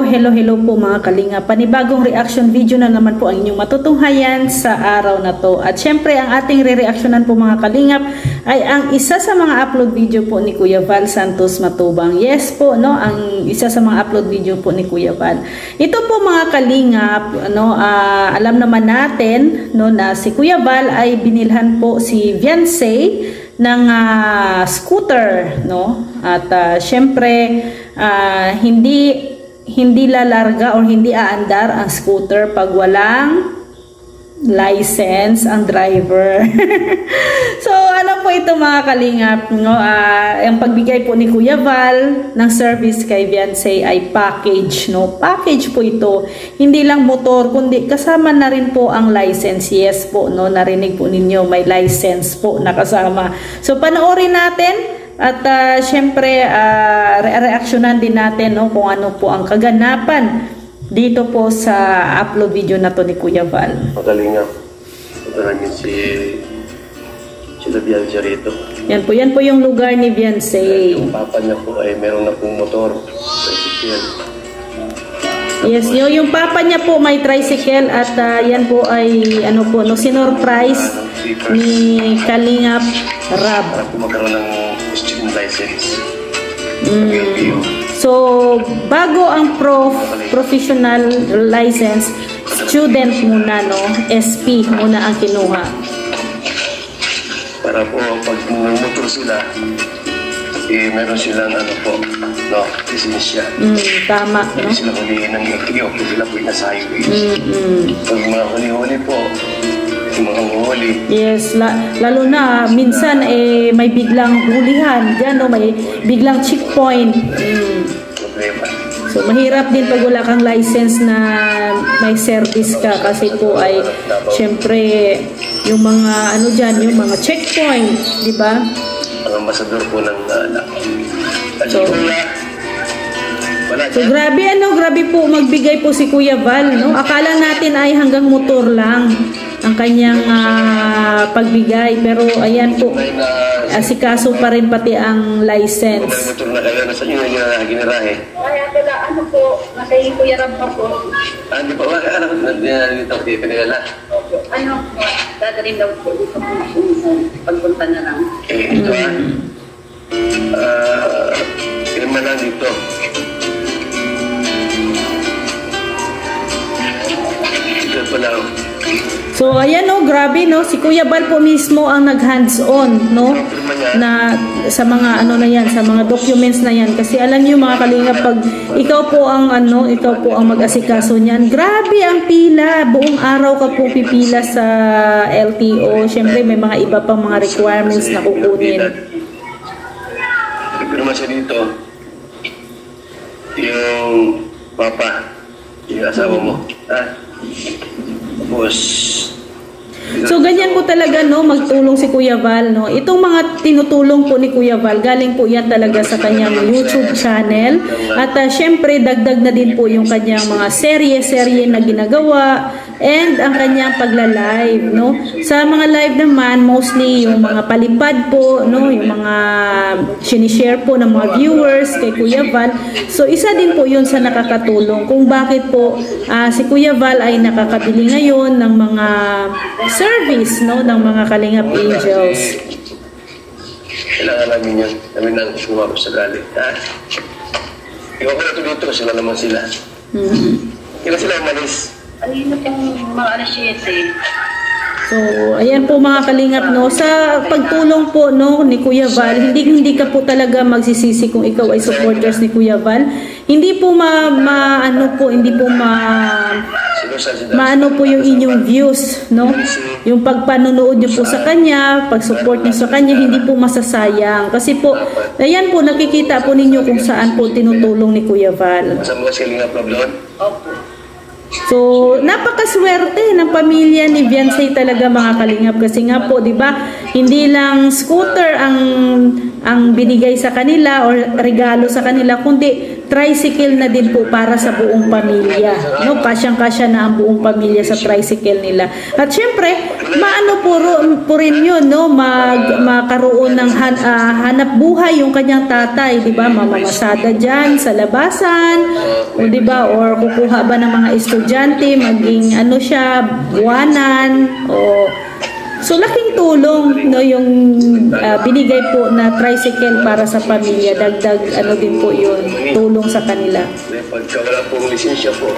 Hello po mga kalinga. Panibagong reaction video na naman po ang inyong matutunghayan sa araw na to. At syempre ang ating re-reactionan po mga kalingap ay ang isa sa mga upload video po ni Kuya Val Santos Matubang. Yes po, no, ang isa sa mga upload video po ni Kuya Val. Ito po mga kalingap, no, alam naman natin no na si Kuya Val ay binilhan po si Viansay ng scooter, no? At syempre hindi lalarga o hindi aandar ang scooter pag walang license ang driver. So ano po ito mga kalingap, no? Ang pagbigay po ni Kuya Val ng service kay Viansay ay package, no? Package po ito, hindi lang motor kundi kasama na rin po ang license. Yes po, no, narinig po ninyo, may license po nakasama. So panoorin natin. At syempre, reaksyonan din natin, no, kung ano po ang kaganapan dito po sa upload video na to ni Kuya Val. Magaling nga. Ito namin si Viansay rito. Yan po yung lugar ni Viansay. Yung papa niya po ay meron na pong motor, tricycle. Yes, yung papa niya po may tricycle at yan po ay ano po, no, sinorprise ni Kalingap Rab. Para po magkaroon ng student license. So, bago ang professional license, student muna, no? SP muna ang kinuha. Para po, pag motor sila, meron silang ano po, no, lisensya. Tama, no? Hindi sila hulihin ng LTO, kung sila po nasa highway. Pag mga huli-huli po, mga huli. Yes, lalo na minsan may biglang hulihan diyan, no, may biglang checkpoint. Problema. So mahirap din pag wala kang license na may service ka kasi po ay syempre yung mga ano diyan, yung mga checkpoint, di ba? Ang ambasador po ng So grabe po magbigay po si Kuya Val, no? Akala natin ay hanggang motor lang ang kanyang pagbigay, pero ayan po, asikaso pa rin pati ang license. Motor na kayo, nasa inyo na ginarahe? Ay, ano po, nasa iyo Kuya Rab pa po. Hindi pa, anak ko dito, pinagala. Ano, dadalhin daw po dito po pagpunta na lang. Ito firma lang dito. Ito pala. So ayan, no, grabe, no, si Kuya Val po mismo ang nag-hands-on, no, na sa mga ano na yan, sa mga documents na yan, kasi alam niyo mga kalinga, pag ikaw po ang mag-asikaso niyan, grabe ang pila, buong araw ka po pipila sa LTO. Syempre may mga iba pang mga requirements na kukunin. Pero siya dito, yung papa, yung asawa mo, Tapos, so ganyan po talaga, no, magtulong si Kuya Val, no. Itong mga tinutulong po ni Kuya Val, galing po yan talaga sa kanyang YouTube channel. At syempre dagdag na din po yung kanyang mga serye na ginagawa and ang kanyang pagla-live, no. Sa mga live naman, mostly yung mga palipad po, no, yung mga sinishare po ng mga viewers kay Kuya Val. So isa din po yun sa nakakatulong kung bakit po si Kuya Val ay nakakabili ngayon ng mga service, no, ng mga Kalingap Angels. Kailangan namin yun. Namin lang kuha ko sa galit. Iwan ko na ito dito kasi wala naman sila. Kailan sila umalis? Ano yun pong mga alas 7? So, ayan po mga Kalingap, no, sa pagtulong po, no, ni Kuya Val, hindi ka po talaga magsisisi kung ikaw ay supporters ni Kuya Val. Hindi po maano po po yung inyong views, no? Yung pagpanonood niyo po sa kanya, pag-support niyo sa kanya, hindi po masasayang. Kasi po, ayan po, nakikita po ninyo kung saan po tinutulong ni Kuya Val. Masama ka sa Kalingap Rob doon? Opo. So, napakaswerte ng pamilya ni Viancy talaga mga kalingap kasi nga po, 'di ba? Hindi lang scooter ang binigay sa kanila or regalo sa kanila, kundi tricycle na din po para sa buong pamilya. No, kasyang-kasya na ang buong pamilya sa tricycle nila. At syempre, maano po rin 'yun, no, magkaroon ng hanap buhay yung kanyang tatay, 'di ba? Mamamasada diyan sa labasan, o 'di ba? Or kukuha ba ng mga estudyante, maging ano siya, buwanan, o so laking tulong, no, yung binigay po na tricycle para sa pamilya. Dagdag ano din po yun, tulong sa kanila. Pagka wala pong lisensya po,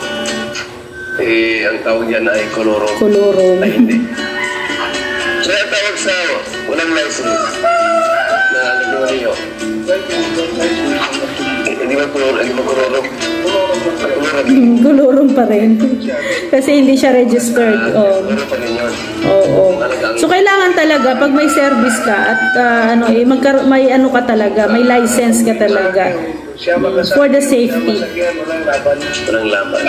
ang tawag niyan ay kolorong. Kolorong. Ay, hindi. So, ang tawag sa walang license na nagawa niyo. Hindi ba kolorong? Gulurong pa rin. Kasi hindi siya registered. Oo. So kailangan talaga pag may service ka at may ano ka talaga, may license ka talaga for the safety. Walang laban.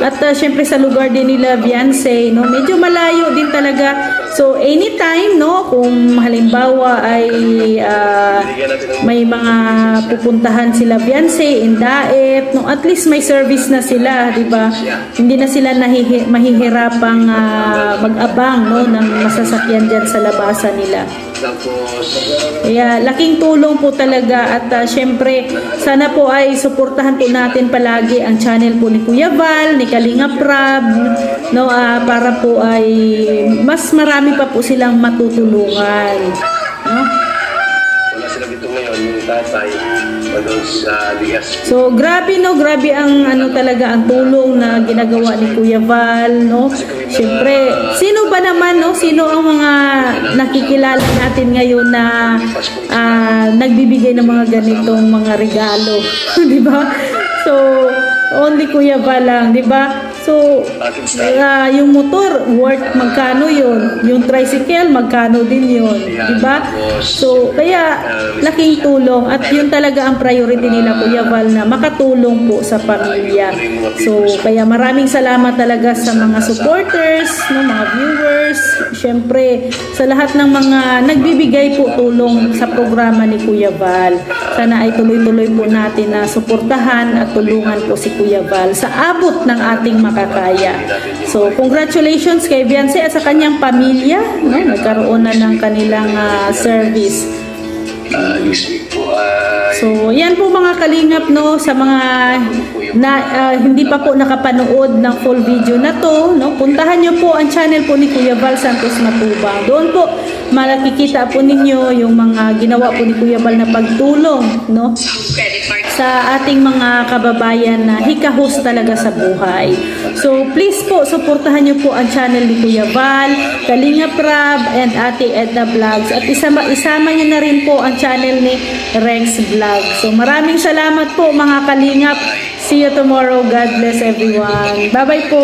At syempre sa lugar din nila Viancy, no, medyo malayo din talaga. So anytime, no, kung halimbawa ay may mga pupuntahan sila Viancy, Indaet, no, at least may service na sila, 'di ba? Hindi na sila mahihirapang mag-abang, no, ng masasakyan diyan sa labasan nila. Kaya laking tulong po talaga at syempre sana po ay suportahan po natin palagi ang channel po ni Kuya Val, ni Kalinga Prab, no, para po ay mas marami pa po silang matutulungan, no? Wala sila dito ngayon, yung tatay doon sa Ligas. So grabe, no, grabe ang ano talaga ang tulong na ginagawa ni Kuya Val, no. Siyempre, sino ba naman, no, sino ang mga nakikilala natin ngayon na nagbibigay ng mga ganitong mga regalo, di ba? So only Kuya Val lang, di ba? So, yung motor, worth magkano yun? Yung tricycle, magkano din yun? Diba? So, kaya, laking tulong. At yun talaga ang priority nila, Kuya Val, na makatulong po sa pamilya. So, kaya maraming salamat talaga sa mga supporters, no, mga viewers. Siyempre, sa lahat ng mga nagbibigay po tulong sa programa ni Kuya Val. Sana ay tuloy-tuloy po natin na suportahan at tulungan po si Kuya Val sa abot ng ating makakaya. So, congratulations kay Viancy at sa kanyang pamilya, no? Nagkaroon na ng kanilang service. So, yan po mga kalingap, no, sa mga hindi pa po nakapanood ng full video na to, no, puntahan nyo po ang channel po ni Kuya Val Santos Matubang. Doon po makikita po ninyo yung mga ginawa po ni Kuya Val na pagtulong, no, sa ating mga kababayan na hikahos talaga sa buhay. So, please po, suportahan nyo po ang channel ni Kuya Val, Kalinga Prab, and Ate Edna Vlogs. At isama nyo na rin po ang channel ni Rex Vlog. So, maraming salamat po mga kalingap. See you tomorrow. God bless everyone. Bye-bye po.